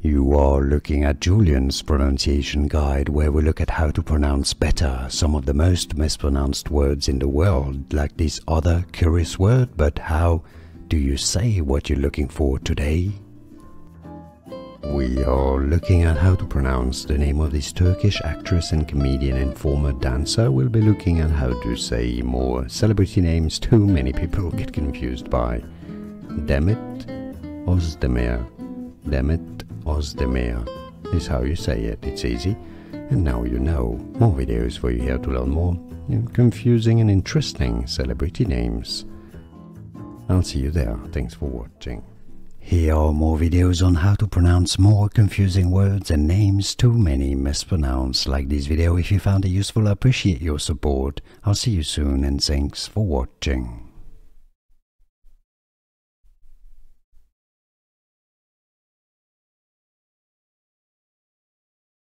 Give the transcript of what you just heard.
You are looking at Julian's pronunciation guide, where we look at how to pronounce better some of the most mispronounced words in the world, like this other curious word. But how do you say what you're looking for today? We are looking at how to pronounce the name of this Turkish actress and comedian and former dancer. We'll be looking at how to say more celebrity names too many people get confused by. Demet Ozdemir. Demet Ozdemir is how you say it. It's easy. And now you know. More videos for you here to learn more confusing and interesting celebrity names. I'll see you there. Thanks for watching. Here are more videos on how to pronounce more confusing words and names too many mispronounced. Like this video if you found it useful. I appreciate your support. I'll see you soon and thanks for watching.